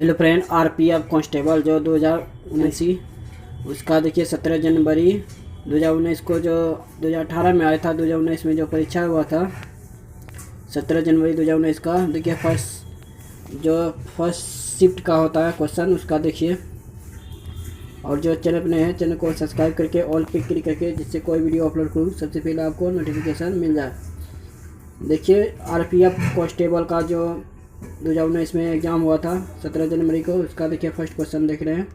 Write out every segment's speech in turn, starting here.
Hello friend, RPF constable जो 2019 उसका देखिए 17 जनवरी 2019 को जो 2018 में आया था। 2019 में जो परीक्षा हुआ था 17 जनवरी 2019 का, देखिए फर्स्ट शिफ्ट का होता है क्वेश्चन, उसका देखिए। और जो चैनल पर नए हैं, चैनल को सब्सक्राइब करके ऑल पे क्लिक करके, जिससे कोई वीडियो अपलोड करूँ सबसे पहले आपको नोटिफिकेशन मिल जाए। देखिए आरपीएफ कांस्टेबल का जो 2019 में एग्ज़ाम हुआ था 17 जनवरी को, उसका देखिए फर्स्ट क्वेश्चन देख रहे हैं।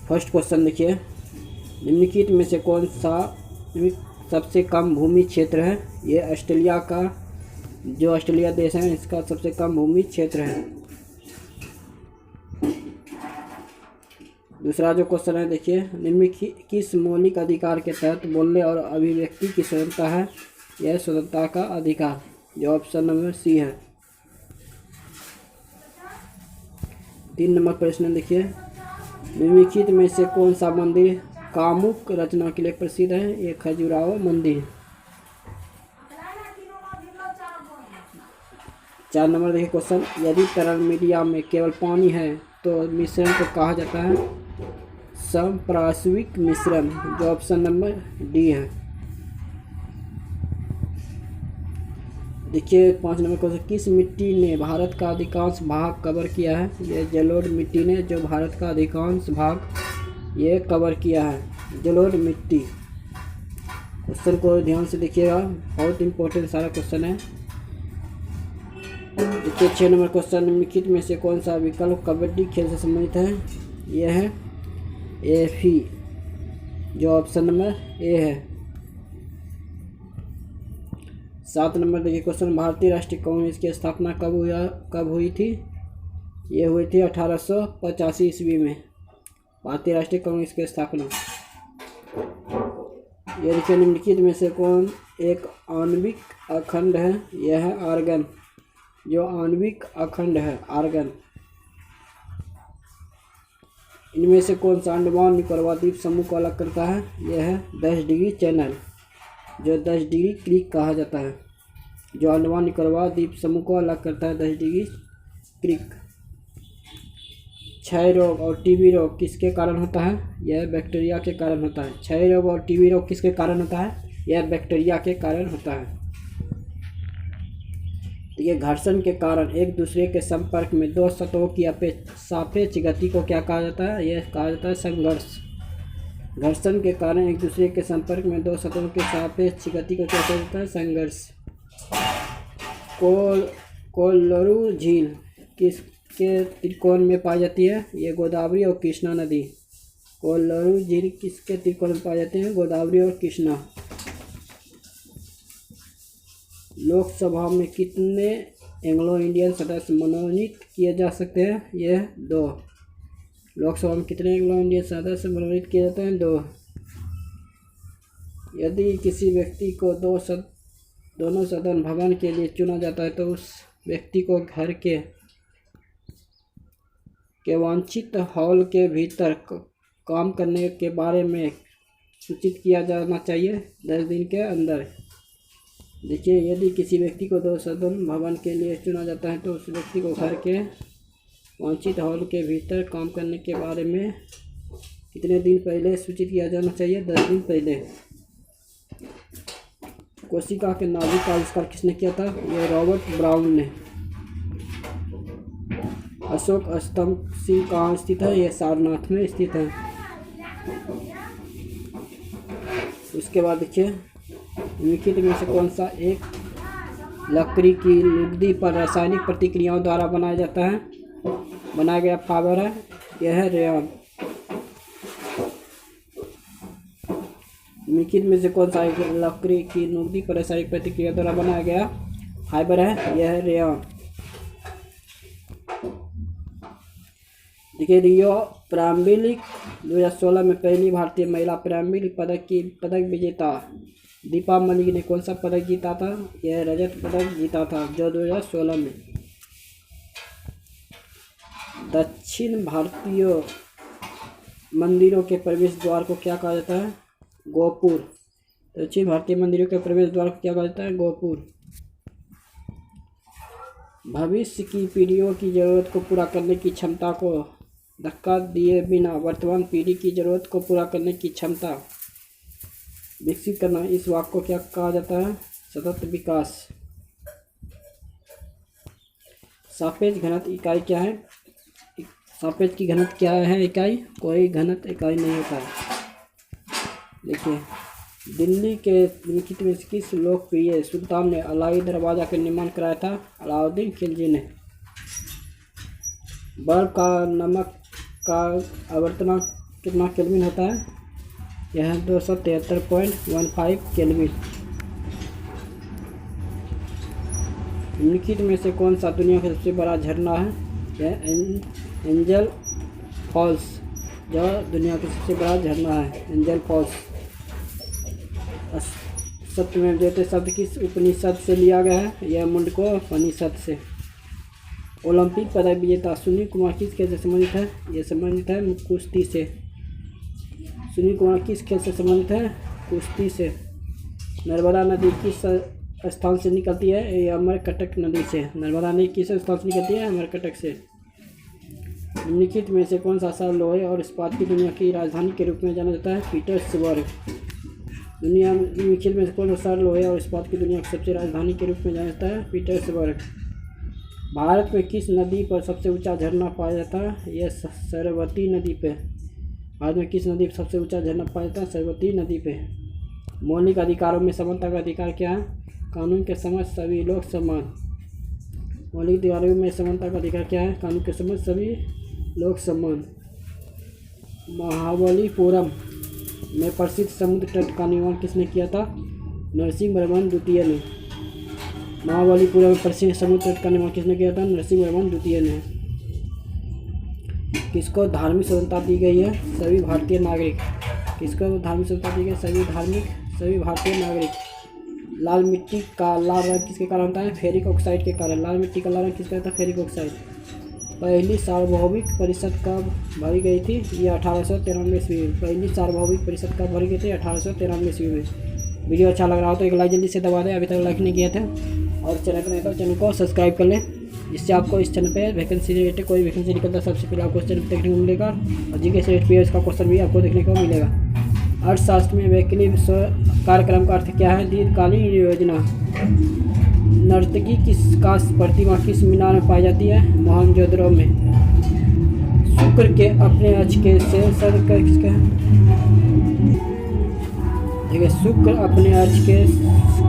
फर्स्ट क्वेश्चन देखिए, निम्नलिखित में से कौन सा सबसे कम भूमि क्षेत्र है। ये ऑस्ट्रेलिया का, जो ऑस्ट्रेलिया देश है इसका सबसे कम भूमि क्षेत्र है। दूसरा जो क्वेश्चन है देखिए, निम्नलिखित किस मौलिक अधिकार के तहत बोलने और अभिव्यक्ति की स्वतंत्रता है। यह स्वतंत्रता का अधिकार, जो ऑप्शन नंबर सी है। 3 नंबर प्रश्न देखिए, निम्नलिखित में से कौन सा मंदिर कामुक रचना के लिए प्रसिद्ध है। ये खजुराहो मंदिर। 4 नंबर देखिए क्वेश्चन, यदि तरल मीडिया में केवल पानी है तो मिश्रण को कहा जाता है समपार्श्विक मिश्रण, जो ऑप्शन नंबर डी है। देखिए 5 नंबर क्वेश्चन, किस मिट्टी ने भारत का अधिकांश भाग कवर किया है। ये जलोढ़ मिट्टी ने जो भारत का अधिकांश भाग ये कवर किया है, जलोढ़ मिट्टी। क्वेश्चन को ध्यान से देखिएगा, बहुत इंपॉर्टेंट सारा क्वेश्चन है। देखिए 6 नंबर क्वेश्चन, निम्नलिखित में से कौन सा विकल्प कबड्डी खेल से संबंधित है। यह है एफी, जो ऑप्शन नंबर ए है। 7 नंबर देखिए क्वेश्चन, भारतीय राष्ट्रीय कांग्रेस की स्थापना कब हुई थी। ये हुई थी 1885 ईस्वी में, भारतीय राष्ट्रीय कांग्रेस की स्थापना। ये देखिए, निम्नलिखित में से कौन एक आणविक अखंड है। यह है आर्गन, जो आणविक अखंड है आर्गन। इनमें से कौन सा अंडमान निकोबार द्वीप समूह को अलग करता है। यह है 10 डिग्री चैनल, जो 10 डिग्री क्रीक कहा जाता है, जो अंडमान निकोबार द्वीप समूह को अलग करता है 10 डिग्री क्रीक। क्षय रोग और टीबी रोग किसके कारण होता है। यह बैक्टीरिया के कारण होता है। क्षय रोग और टीबी रोग किसके कारण होता है। यह बैक्टीरिया के कारण होता है। तो ये घर्षण के कारण एक दूसरे के संपर्क में दो सतहों की सापेक्ष गति को क्या कहा जाता है। यह कहा जाता है संघर्ष। घर्षण के कारण एक दूसरे के संपर्क में दो सतहों के सापेक्ष गति को क्या कहा जाता है, संघर्ष। कोल्लरू झील किसके त्रिकोण में पाई जाती है। ये गोदावरी और कृष्णा नदी। कोल्लरू झील किसके त्रिकोण में पाई जाती है, गोदावरी और कृष्णा। लोकसभा में कितने एंग्लो इंडियन सदस्य मनोनीत किए जा सकते हैं। यह 2। लोकसभा में कितने एंग्लो इंडियन सदस्य मनोनीत किए जाते हैं, 2। यदि किसी व्यक्ति को दोनों सदन भवन के लिए चुना जाता है तो उस व्यक्ति को घर के वांछित हॉल के भीतर काम करने के बारे में सूचित किया जाना चाहिए 10 दिन के अंदर। देखिए, यदि किसी व्यक्ति को 2 सदन भवन के लिए चुना जाता है तो उस व्यक्ति को घर के वांछित हॉल के भीतर काम करने के बारे में कितने दिन पहले सूचित किया जाना चाहिए, 10 दिन पहले। कोशिका के नाभिक का आविष्कार किसने किया था। यह रॉबर्ट ब्राउन ने। अशोक स्तंभ सिंह कहाँ स्थित है। यह सारनाथ में स्थित है। उसके बाद देखिए, निम्नलिखित में से कौन सा एक लकड़ी की लुगदी पर रासायनिक प्रतिक्रियाओं द्वारा बनाया गया फाइबर है। यह है रेयन। निम्नलिखित में से कौन सा एक लकड़ी की लुगदी पर रासायनिक प्रतिक्रिया द्वारा बनाया गया फाइबर है। यह है रेयन। देखिए, रियो पैरालंपिक 2016 में पहली भारतीय महिला पैरालंपिक पदक विजेता दीपा मलिक ने कौन सा पदक जीता था। यह रजत पदक जीता था, जो 2016 में। दक्षिण भारतीय मंदिरों के प्रवेश द्वार को क्या कहा जाता है, गोपुर। दक्षिण भारतीय मंदिरों के प्रवेश द्वार को क्या कहा जाता है, गोपुर। भविष्य की पीढ़ियों की ज़रूरत को पूरा करने की क्षमता को धक्का दिए बिना वर्तमान पीढ़ी की ज़रूरत को पूरा करने की क्षमता विकसित करना, इस वाक्य को क्या कहा जाता है? सतत विकास। सापेक्ष घनत्व इकाई क्या है? सापेक्ष की घनत्व क्या है इकाई? कोई घनत्व इकाई नहीं होता है। देखिए, दिल्ली के निम्नलिखित में से किस लोकप्रिय सुल्तान ने अलाई दरवाज़ा का निर्माण कराया था? अलाउद्दीन खिलजी ने। बर्फ का नमक का आवर्तन कितना केल्विन होता है? यह 273.15 केल्विन। निम्नलिखित में से कौन सा दुनिया का सबसे बड़ा झरना है? यह एंजल फॉल्स जो दुनिया का सबसे बड़ा झरना है, एंजल फॉल्स। सत्यमेव जयते शब्द किस उपनिषद से लिया गया है? यह मुंडकोपनिषद से। ओलंपिक पदक विजेता सुनील कुमार किस खेल से संबंधित है? यह संबंधित है कुश्ती से। सुनील कुमार किस खेल से संबंधित है? कुश्ती से। नर्मदा नदी किस स्थान से निकलती है? यह अमरकटक नदी से। नर्मदा नदी किस स्थान से निकलती है? अमरकटक से। निम्नलिखित में से कौन सा शहर लोहे और इस्पात की दुनिया की राजधानी के रूप में जाना जाता है? पीटर्सबर्ग। दुनिया निम्नलिखित में से कौन सा शहर लोहे और इस्पात की दुनिया की सबसे राजधानी के रूप में जाना जाता है? पीटर्सबर्ग। भारत में किस नदी पर सबसे ऊंचा झरना पाया जाता है? यह सरस्वती नदी पे। भारत में किस नदी पर सबसे ऊंचा झरना पाया जाता है? सरस्वती नदी पे। मौलिक अधिकारों में समानता का अधिकार क्या है? कानून के समक्ष सभी लोग समान। मौलिक अधिकारों में समानता का अधिकार क्या है? कानून के समक्ष सभी लोग समान। महाबलीपुरम में प्रसिद्ध समुद्र तट का निर्माण किसने किया था? नरसिंहवर्मन द्वितीय ने। महाबलीपुरम में प्रसिद्ध समुद्र तट का निर्माण किसने किया था? नरसिंहवर्मन द्वितीय ने। किसको धार्मिक स्वतंत्रता दी गई है? सभी भारतीय नागरिक। किसको धार्मिक स्वतंत्रता दी गई? सभी भारतीय नागरिक। लाल मिट्टी का लाल रंग किसके कारण होता है? फेरिक ऑक्साइड के कारण। लाल मिट्टी का लाल रंग किसका होता है? Ferric oxide. पहली सार्वभौमिक परिषद कब भरी गई थी? ये 1893 ईस्वी में। पहली सार्वभौमिक परिषद कब भरी गई थी? 1893 ईस्वी में। वीडियो अच्छा लग रहा हो तो एक लाइक जल्दी से दबा दें, अभी तक लाइक नहीं किया था। और चैनल पर नहीं तो चैनल को सब्सक्राइब कर लें, जिससे आपको इस चैनल पे वैकेंसी रिलेटेड कोई वैकेंसी निकलता है सबसे पहले आपको इस चैनल पर देखने को मिलेगा। और जीके से रेट का क्वेश्चन भी आपको देखने को मिलेगा। अर्थशास्त्र में वैकल्पिक कार्यक्रम का अर्थ क्या है? दीर्घकालीन योजना। नर्तकी का प्रतिमा किस मीनार में पाई जाती है? मोहनजोदड़ो में। शुक्र के अपने अक्ष के से किसका है? देखिए, शुक्र अपने अक्ष के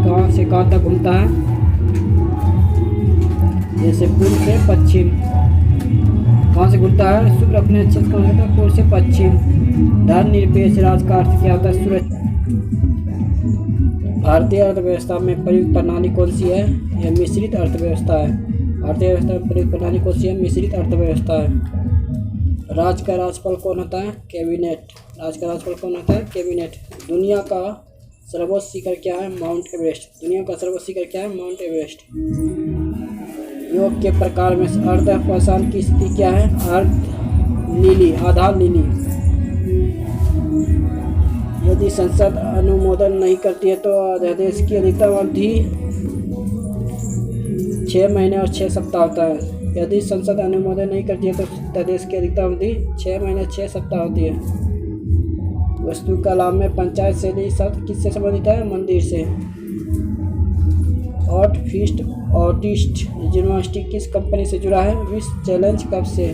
कहाँ से कहाँ तक घूमता है? जैसे पूर्व से पश्चिम। कहाँ से घूमता है? शुक्र अपने अक्ष से कहाँ घूमता है? पूर्व से पश्चिम। धर्मनिरपेक्ष राज का अर्थ क्या होता है? सुरक्षा। भारतीय अर्थव्यवस्था में प्रयुक्त प्रणाली कौन सी है? यह मिश्रित अर्थव्यवस्था है। भारतीय अर्थव्यवस्था में प्रयुक्त प्रणाली कौन सी है? मिश्रित अर्थव्यवस्था है। राज्य का राज्यपाल कौन होता है? कैबिनेट। राज्य का राज्यपाल कौन होता है? कैबिनेट। दुनिया का सर्वोच्च शिखर क्या है? Mount Everest. दुनिया का सर्वोच्च शिखर क्या है? Mount Everest. योग के प्रकार में अर्धपाषाण की स्थिति क्या है? अर्ध नीली, आधा नीली। यदि संसद अनुमोदन नहीं करती है तो अध्यादेश की अधिकतम अवधि 6 महीने और 6 सप्ताह होता है। यदि संसद अनुमोदन नहीं करती है तो अध्यादेश की अधिकतम अवधि 6 महीने 6 सप्ताह होती है। वस्तु लाभ में पंचायत से शब्द किससे संबंधित है? मंदिर से। ऑटिस्ट जिम्नास्टिक किस कंपनी से जुड़ा है? विश्व चैलेंज कप से।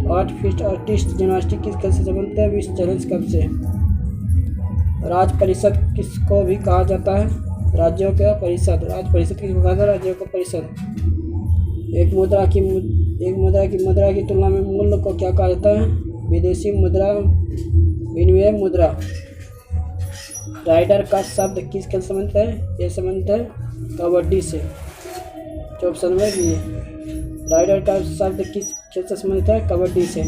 ऑटिस्ट जिम्नास्टिक किस खेल से संबंधित है? विश्व चैलेंज कप से। राज्य परिषद किसको भी कहा जाता है? राज्यों का परिषद। राज्य परिषद किसको कहा जाता है? राज्यों का परिषद। एक मुद्रा की तुलना में मूल्य को क्या कहा जाता है? विदेशी मुद्रा, विनिमय मुद्रा। राइडर का शब्द किस खेल से संबंधित है? यह संबंधित है कबड्डी से। जो ऑप्शन में भी है, राइडर का शब्द किस खेल से संबंधित है? कबड्डी से।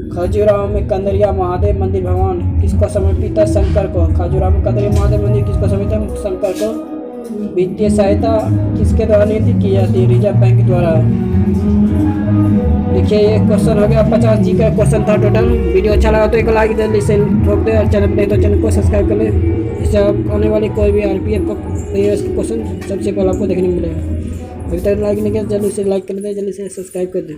खजुराहो में कंदरिया महादेव मंदिर भगवान किसको समर्पित है? शंकर को। खजुराहो में कंदरिया महादेव मंदिर किसको समर्पित है? शंकर को। वित्तीय सहायता किसके द्वारा नियंत्रित की जाती है? रिजर्व बैंक द्वारा। देखिए, ये क्वेश्चन हो गया 50 जी का क्वेश्चन था टोटल। वीडियो अच्छा लगा तो एक लाइक जल्दी से ठोक दे और चैनल पर नहीं तो चैनल को सब्सक्राइब कर ले। इससे आप आने वाले कोई भी RPF का क्वेश्चन सबसे पहले आपको देखने को मिलेगा। अभी तक लाइक नहीं किया जल्दी से लाइक कर दें, जल्दी से सब्सक्राइब कर दें।